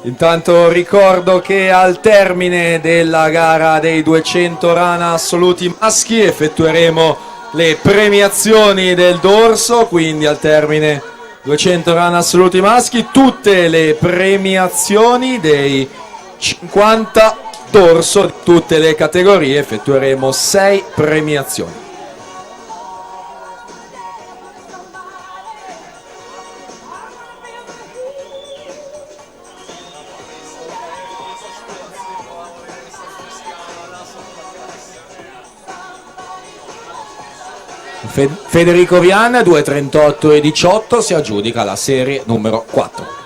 Intanto ricordo che al termine della gara dei 200 rana assoluti maschi effettueremo le premiazioni del dorso, quindi al termine 200 rana assoluti maschi tutte le premiazioni dei 50 dorso di tutte le categorie, effettueremo 6 premiazioni. Federico Vian 2:38 e 18 si aggiudica la serie numero 4.